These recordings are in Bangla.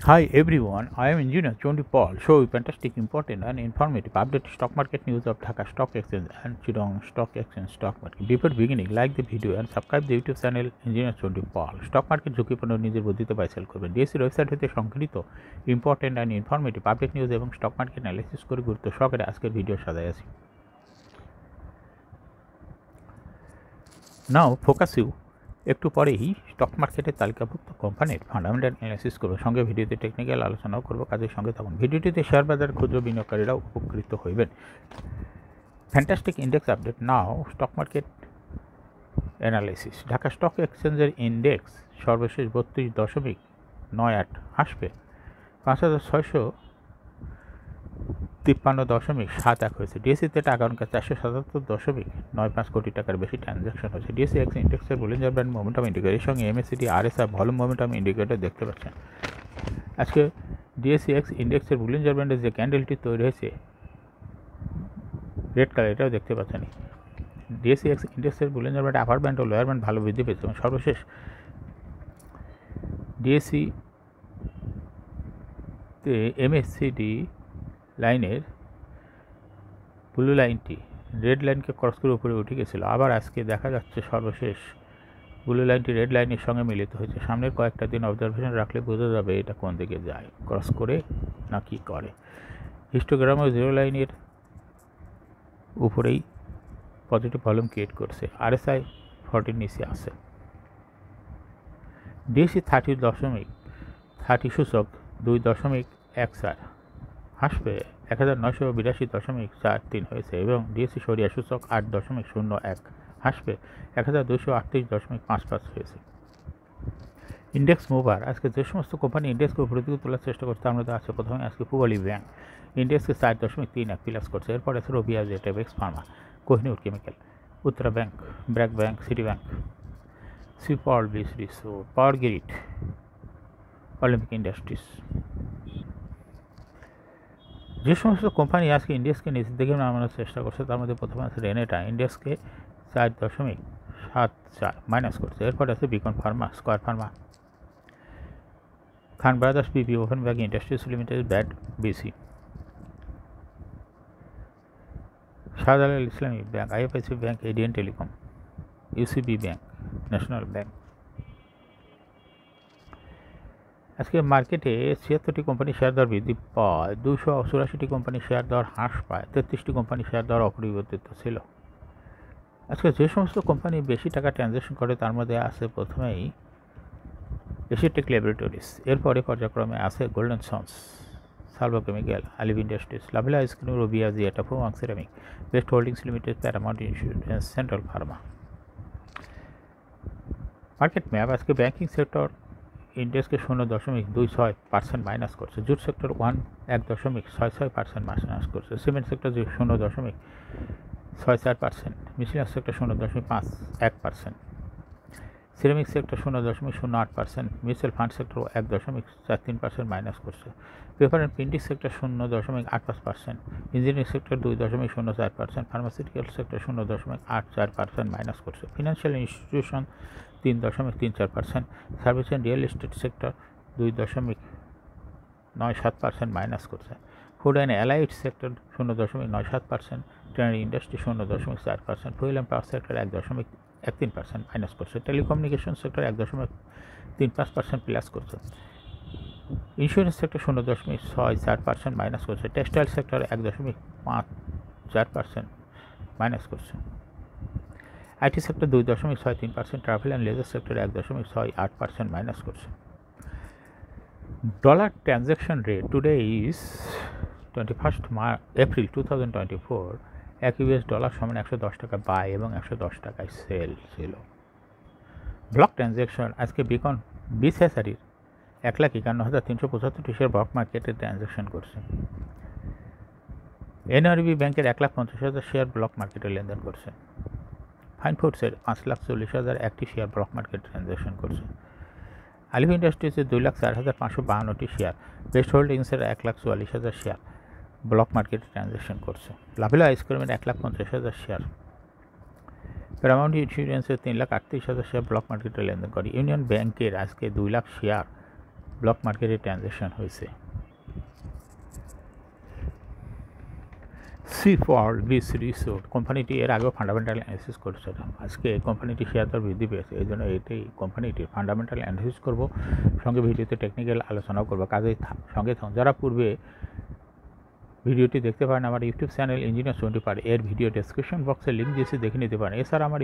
Hi everyone, I am Engineer Chondi Paul. Show you fantastic, important and informative updated stock market news of Dhaka Stock Exchange and Chittagong Stock Exchange stock market. Before beginning, like the video and subscribe the YouTube channel Engineer Chondi Paul. Stock market ঝুঁকিপূর্ণ নিজের বুদ্ধিতে বাই সেল করবেন। ডিএসসির ওয়েবসাইট হতে সংগৃহীত important and informative update news এবং স্টক মার্কেট অ্যানালাইসিস করে গুরুত্ব সহকারে আজকের ভিডিও সাজাই আছি। নাও ফোকাস ইউ একটু পরেই স্টক মার্কেটের তালিকাভুক্ত কোম্পানির ফান্ডামেন্টাল অ্যানালাইসিস করবো, সঙ্গে ভিডিওতে টেকনিক্যাল আলোচনাও করবো। কাজের সঙ্গে থাকুন। ভিডিওটিতে শেয়ার বাজার ক্ষুদ্র বিনিয়োগকারীরাও উপকৃত হইবেন। ফ্যান্টাস্টিক ইন্ডেক্স আপডেট নাও stock market analysis. Dhaka stock এক্সচেঞ্জের ইন্ডেক্স সর্বশেষ 32.98 আসবে 5653.71 হয়েছে। ডিএসসিতে টাকা অঙ্ক 477.95 কোটি টাকার বেশি ট্রানজ্যাকশন হয়েছে। ডিএসসি এক্স ইন্ডেক্সের বুলিঞ্জার ব্যান্ড মোমেন্টাম ইন্ডিকেটরের সঙ্গে MSCD RSI volume momentum indicator দেখতে পাচ্ছেন। আজকে ডিএসসি এক্স ইন্ডেক্সের বুলিঞ্জার ব্যান্ডের যে ক্যান্ডেলটি তৈরি হয়েছে রেড কালার, এটাও দেখতে পাচ্ছেন। ডিএসসি এক্স ইন্ডেক্সের বুলিঞ্জার ব্যান্ড আপার ব্যান্ড ও লোয়ার ব্যান্ড ভালো বৃদ্ধি পেয়েছে এবং সর্বশেষ ডিএসসি এমএসসিডি লাইনের ব্লু লাইনটি রেড লাইনকে ক্রস করে উপরে উঠে গেছিলো। আবার আজকে দেখা যাচ্ছে সর্বশেষ ব্লু লাইনটি রেড লাইনের সঙ্গে মিলিত হয়েছে। সামনের কয়েকটা দিন অবজারভেশন রাখলে বোঝা যাবে এটা কোন দিকে যায়, ক্রস করে না কি করে। হিস্টোগ্রামও জিরো লাইনের উপরেই পজিটিভ ভলিউম ক্রিয়েট করছে। আরএসআই 40 নিচে আছে। ডিএসসি 30 সূচক 2.14 হাসবে 1982.43 হয়েছে এবং ডিএসসি সরিয়া সূচক 8.01 হাসবে 1238.55 হয়েছে। ইন্ডেক্স মুভার আজকে যে সমস্ত কোম্পানি ইন্ডেক্সকে উপরের দিকে তোলার চেষ্টা করছে তার মধ্যে আছে প্রথমে আজকে পূবালী ব্যাংক ইন্ডেক্সকে 4.31 প্লাস করছে। এরপর আছে রবিয়া জেটেক্স pharma, Kohinoor chemical, Uttara bank, BRAC bank, City bank, সিপল বিস resort, power grid, Olympic industries. যে সমস্ত কোম্পানি আজকে ইন্ডেক্সকে নিচের দিকে নামানোর চেষ্টা করছে তার মধ্যে প্রথমে আছে রেনেটা, ইন্ডেক্সকে 4.74 মাইনাস করছে। এরপর আছে Beacon pharma, Square pharma, Khan brothers, PP, open bank industries limited, BAT, BC, Shahjalal Islami bank, IFIC bank, ADN telecom, UCB bank, national bank. আজকে মার্কেটে 76টি কোম্পানি শেয়ার দর বৃদ্ধি পায়, 284টি কোম্পানি শেয়ার দর হ্রাস পায়, 33টি কোম্পানি শেয়ার দর অপরিবর্তিত ছিল। আজকে যে সমস্ত কোম্পানি বেশি টাকা ট্রানজ্যাকশন করে তার মধ্যে আছে প্রথমেই এশিয়াটেক ল্যাবরেটরিজ, এরপরে পর্যায়ক্রমে আছে গোল্ডেন সন্স, সালভা কেমিক্যাল, আলিভ ইন্ডাস্ট্রিজ, লাভিলা আইসক্রিম, রবিয়া জিয়াটা, ফুমাং ceramic, best holdings limited, paramount insurance, central pharma. Market map আজকে ব্যাংকিং সেক্টর ইন্ডেক্সকে 0.26% মাইনাস করছে। জুট সেক্টর 1.66% মাইনাস করছে। Cement sector 0.64%, miscellaneous sector 0.51%, ceramic sector 0.08%, mutual fund sector 1.43% minus করছে। Paper and printing sector 0.85%, engineering sector 2.04%, pharmaceutical sector 0.84% minus করছে। Financial institution 3.34%, service and real estate sector 2.97% minus করছে। Food and allied sector 0.97%, tannery industry 0.4%, fuel and power sector 1.13% minus করছে। টেলিকমিউনিকেশন সেক্টর 1.35% প্লাস করছে। ইন্স্যুরেন্স সেক্টর 0.64% মাইনাস করছে। টেক্সটাইল সেক্টর 1.54% মাইনাস করছে। IT sector 2.63%, travel and leisure sector 1.68% minus করছে। Dollar transaction rate today is 21 April 2024, এক ইউএস ডলার সমান 110 টাকা বাই এবং 110 টাকায় সেল ছিল। ব্লক ট্রানজ্যাকশন আজকে বিকন বিসিএসআরির 1,51,375 শেয়ার ব্লক মার্কেটে ট্রানজ্যাকশন করছে। এনআরবি ব্যাংকের 1,50,000 শেয়ার ব্লক মার্কেটে লেনদেন করছে। ফাইন ফুডসের 5,40,001টি শেয়ার ব্লক মার্কেট ট্রানজ্যাকশন করছে। আলিভ ইন্ডাস্ট্রিজের 2,04,552টি শেয়ার, বেস্ট হোল্ডিংসের 1,44,000 শেয়ার ব্লক মার্কেটে ট্রানজ্যাকশন করছে। লাভিলা আইসক্রিমের 1,50,000 শেয়ার, প্যারামাউন্ট ইন্স্যুরেন্সের 3,38,000 শেয়ার ব্লক মার্কেটে লেনদেন করে। ইউনিয়ন ব্যাংকের আজকে 2 লাখ শেয়ার ব্লক মার্কেটে ট্রানজ্যাকশন হয়েছে। সি ফর বিচ রিসোর্ট কোম্পানিটি এর আগেও ফান্ডামেন্টাল অ্যানালিসিস করেছিলাম। আজকে কোম্পানিটি শেয়ার দর বৃদ্ধি পেয়েছে, এই জন্য এটাই কোম্পানিটির ফান্ডামেন্টাল অ্যানালিসিস করব, সঙ্গে ভিডিওতে টেকনিক্যাল আলোচনাও করবো। কাজেই সঙ্গে থাকুন। যারা পূর্বে ভিডিওটি দেখতে পারেন আমার ইউটিউব চ্যানেল ইঞ্জিনিয়ার 24 এর ভিডিও ডেসক্রিপশন বক্সে লিঙ্ক দিয়েছি, দেখে নিতে পারেন। এছাড়া আমার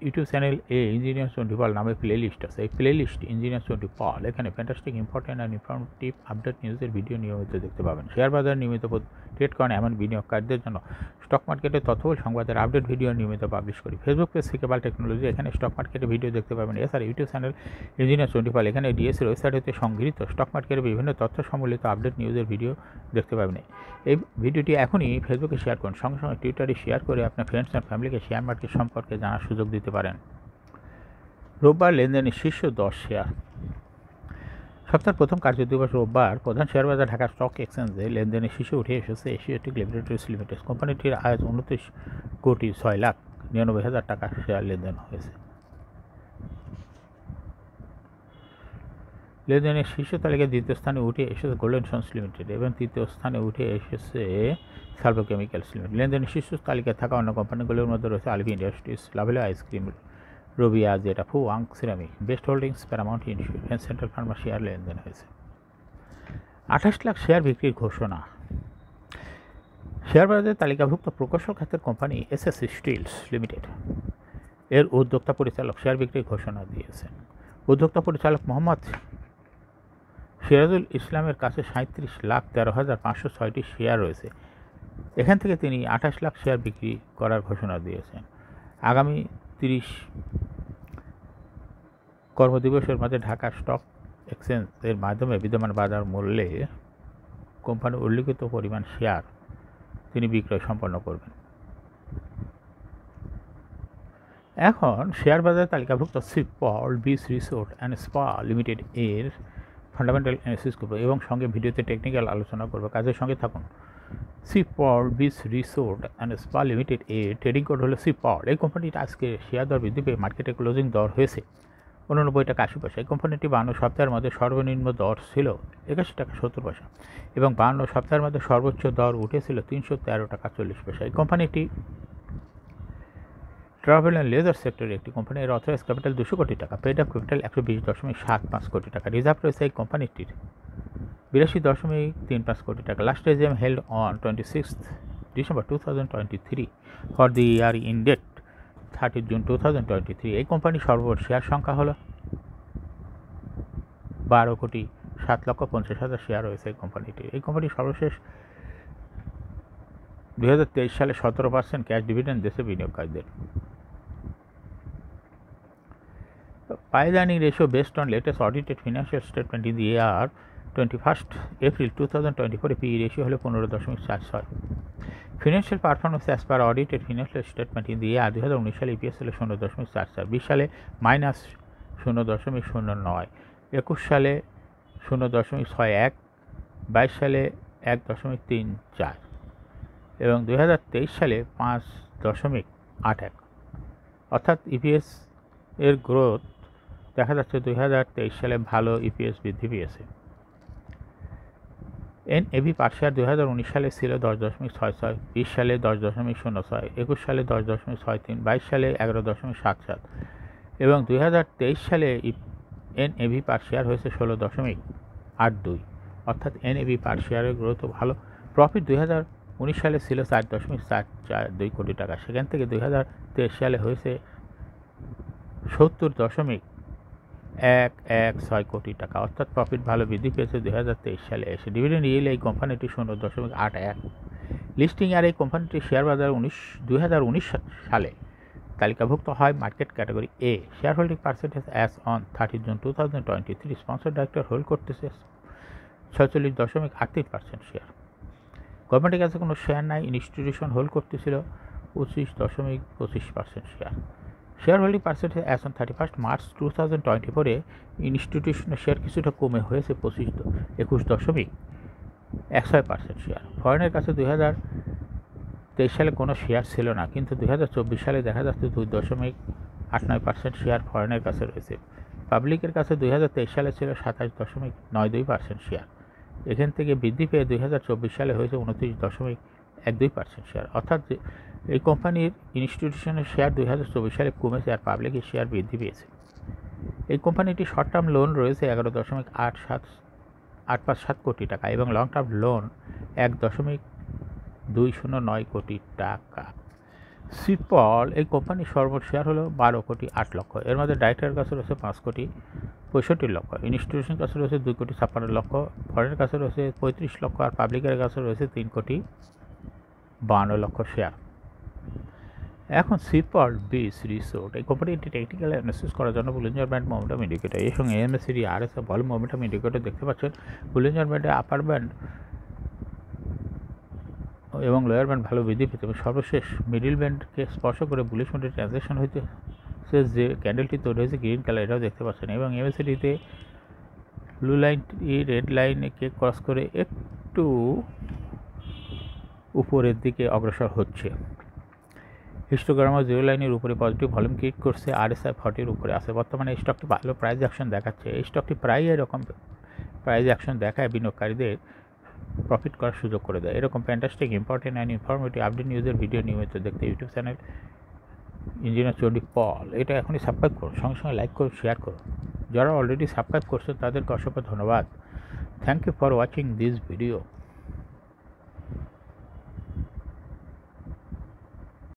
ইউটিউব চ্যানেল ইঞ্জিনিয়ার 24 নামে প্লেলিস্ট আছে। এই প্লেলিস্ট ইঞ্জিনিয়ার 24 এখানে fantastic important and informative update নিউজের ভিডিও নিয়মিত দেখতে পাবেন। শেয়ার বাজার নিয়মিত ট্রেড করেন এমন বিনিয়োগকারীদের জন্য স্টক মার্কেটের তথ্যবহুল সংবাদের আপডেট ভিডিও নিয়মিত পাবলিশ করি। ফেসবুক পেজ সিকেবাল টেকনোলজি, এখানে স্টক মার্কেটের ভিডিও দেখতে পাবেন। এছাড়া ইউটিউব চ্যানেল ইঞ্জিনিয়ার 24 এখানে ডিএসসির ওয়েবসাইট হতে সংগৃহীত স্টক মার্কেটের বিভিন্ন তথ্য সম্বলিত আপডেট নিউজের ভিডিও দেখতে পাবেন। এই ভিডিওটি এখনই ফেসবুকে শেয়ার করুন, সঙ্গে সঙ্গে টুইটারে শেয়ার করে আপনার ফ্রেন্ডস অ্যান্ড ফ্যামিলিকে শেয়ার মার্কেট সম্পর্কে জানার সুযোগ দিতে পারেন। রোববার লেনদেনের শীর্ষ 10 শেয়ার। সপ্তাহের প্রথম কার্যদিবস রোববার প্রধান শেয়ার বাজার ঢাকা স্টক এক্সচেঞ্জে লেনদেনের শীর্ষে উঠে এসেছে এশিয়াটিক ল্যাবরেটরিজ লিমিটেড। কোম্পানিটির আয় 29,06,99,000 টাকা শেয়ার লেনদেন হয়েছে। লেনদেনের শীর্ষ তালিকায় দ্বিতীয় স্থানে উঠে এসেছে গোল্ডেন সন্স লিমিটেড এবং তৃতীয় স্থানে উঠে এসেছে সালভো কেমিক্যালস লিমিটেড। লেনদেনের শীর্ষ তালিকায় থাকা অন্য কোম্পানিগুলোর মধ্যে রয়েছে আলভি ইন্ডাস্ট্রিজ, লাভেলো আইসক্রিম, রবিয়া, জেটা, ফুয়াং ceramic, best holdings, paramount insurance, central pharma share লেনদেন হয়েছে। 28 লাখ শেয়ার বিক্রির ঘোষণা। শেয়ার বাজারে তালিকাভুক্ত প্রকৌশল খাতের কোম্পানি এসএসসি স্টিলস লিমিটেড এর উদ্যোক্তা পরিচালক শেয়ার বিক্রির ঘোষণা দিয়েছেন। উদ্যোক্তা পরিচালক মোহাম্মদ সিরাজুল ইসলামের কাছে 37,13,506টি শেয়ার রয়েছে। এখান থেকে তিনি 28 লাখ শেয়ার বিক্রি করার ঘোষণা দিয়েছেন। আগামী 30 কর্মদিবসের মধ্যে ঢাকা স্টক এক্সচেঞ্জের মাধ্যমে বিদ্যমান বাজার মূল্যে কোম্পানির উল্লিখিত পরিমাণ শেয়ার তিনি বিক্রয় সম্পন্ন করবেন। এখন শেয়ার বাজারে তালিকাভুক্ত sea for beach resort and spa limited এর ফান্ডামেন্টাল অ্যানালিসিস করবো এবং সঙ্গে ভিডিওতে টেকনিক্যাল আলোচনা করবো। কাজের সঙ্গে থাকুন। Sea for beach resort and spa limited এর ট্রেডিং কোড হলো সি ফর। এই কোম্পানিটা আজকে শেয়ার দর বৃদ্ধি পেয়ে মার্কেটে ক্লোজিং দর হয়েছে 89 টাকা 80 পয়সা। এই কোম্পানিটি 52 সপ্তাহের মধ্যে সর্বনিম্ন দর ছিল 81 টাকা 70 পয়সা এবং 52 সপ্তাহের মধ্যে সর্বোচ্চ দর উঠেছিল 313 টাকা 40 পয়সা। এই কোম্পানিটি ট্রাভেল অ্যান্ড লেজার সেক্টরের একটি কোম্পানি। এর অথরাইজ ক্যাপিটাল 200 কোটি টাকা, পেড আপ ক্যাপিটাল 120.75 কোটি টাকা। রিজার্ভ রয়েছে এই কোম্পানিটির 82.35 কোটি টাকা। Last AGM held on 26 December 2023 for the year in date 30 June 2023। এই কোম্পানির সর্বোচ্চ শেয়ার সংখ্যা হলো 12,07,50,000 শেয়ার রয়েছে এই কোম্পানিটির। এই কোম্পানির সর্বশেষ 2023 সালে 17% ক্যাশ ডিভিডেন্ড দেশে বিনিয়োগকারীদের। Price earning ratio based on latest audited financial statement in the year 21st April 2024 PE ratio হলো 15.46। Financial performance as per audited financial statement in the year 2019 সালে EPS হলো 0.44, 20 সালে -0.09, 21 সালে 0.61, 22 সালে 1.34 এবং 2023 সালে 5.81। অর্থাৎ ইপিএস এর গ্রোথ দেখা যাচ্ছে 2023 সালে ভালো ইপিএস বৃদ্ধি পেয়েছে। এনএভি পার শেয়ার 2019 সালে ছিল 10.66, 20 সালে 10.06, 21 সালে 10.63, 22 সালে 11.77 এবং 2023 সালে এনএভি পার শেয়ার হয়েছে 16.82। অর্থাৎ এনএভি পার শেয়ারের গ্রোথও ভালো। প্রফিট 2019 সালে ছিল 4.442 কোটি টাকা, সেখান থেকে 2023 সালে হয়েছে 70.116 কোটি টাকা। অর্থাৎ প্রফিট ভালো বৃদ্ধি পেয়েছে 2023 সালে এসে। ডিভিডেন্ড ইয়েল এই কোম্পানিটি 0.81। লিস্টিং আর এই কোম্পানিটির শেয়ার বাজার 2019 সালে তালিকাভুক্ত হয় market category A. Share holding percentage as on 30 June 2023 sponsor director hold করতেছে 46.38% শেয়ার। গভর্নমেন্টের কাছে কোনো শেয়ার নাই। ইনস্টিটিউশন হোল্ড করতেছিল 25.25% share. Share holding percentage as on 31 March 2024 ইনস্টিটিউশনের শেয়ার কিছুটা কমে হয়েছে 21.16% শেয়ার। ফরেনের কাছে 2023 সালে কোনো শেয়ার ছিল না, কিন্তু 2024 সালে দেখা যাচ্ছে 2.89% শেয়ার ফরেনের কাছে রয়েছে। পাবলিকের কাছে 2023 সালে ছিল 27.92% শেয়ার। এখান থেকে বৃদ্ধি পেয়ে 2024 সালে হয়েছে 29.12% শেয়ার। অর্থাৎ এই কোম্পানির ইনস্টিটিউশনের শেয়ার 2024 সালে কমেছে আর পাবলিকের শেয়ার বৃদ্ধি পেয়েছে। এই কোম্পানিটি শর্ট টার্ম লোন রয়েছে 11.857 কোটি টাকা এবং লং টার্ম লোন 1.209 কোটি টাকা। সিপল এই কোম্পানির সর্বোচ্চ শেয়ার হলো 12 কোটি 8 লক্ষ। এর মধ্যে ডাইরেক্টরের কাছে রয়েছে 5 কোটি 65 লক্ষ, ইনস্টিটিউশনের কাছে রয়েছে 2 কোটি 56 লক্ষ, ফরেনের কাছে রয়েছে 35 লক্ষ আর পাবলিকের কাছে রয়েছে 3 কোটি 52 লক্ষ শেয়ার। এখন সিপল বিচ রিসোর্ট এই কোম্পানিটি টেকনিক্যাল অ্যানালিসিস করার জন্য বুলিঞ্জার ব্যান্ড মোমেন্টাম ইন্ডিকেটর এর সঙ্গে MACD RSA volume momentum indicator দেখতে পাচ্ছেন। বুলিঞ্জার ব্যান্ডে আপার ব্যান্ড এবং লোয়ার ব্যান্ড ভালো বৃদ্ধি পেতে এবং সর্বশেষ মিডিল ব্যান্ডকে স্পর্শ করে বুলিশ মোডে ট্রানজ্যাকশন হয়েছে। যে ক্যান্ডেলটি তৈরি হয়েছে গ্রিন কালার, এটাও দেখতে পাচ্ছেন এবং এমএসিডিতে ব্লু লাইনটি রেড লাইনকে ক্রস করে একটু উপরের দিকে অগ্রসর হচ্ছে। হিস্টোগ্রামও জিরো লাইনের উপরে পজিটিভ ভলিউম ক্রিয়েট করছে, আরএসআই 40-এর উপরে আছে। বর্তমানে এই স্টকটি ভালো প্রাইস অ্যাকশন দেখাচ্ছে। এই স্টকটি প্রায় এরকম প্রাইস অ্যাকশন দেখায় বিনিয়োগকারীদের প্রফিট করার সুযোগ করে দেয়। এরকম fantastic important and informative update নিউজের ভিডিও নিয়মিত দেখতে ইউটিউব চ্যানেল ইঞ্জিনিয়ার চণ্ডী পল এটা এখনই সাবস্ক্রাইব করুন, সঙ্গে সঙ্গে লাইক করুন, শেয়ার করুন। যারা অলরেডি সাবস্ক্রাইব করছেন তাদেরকে অসংখ্য ধন্যবাদ। Thank you for watching this video.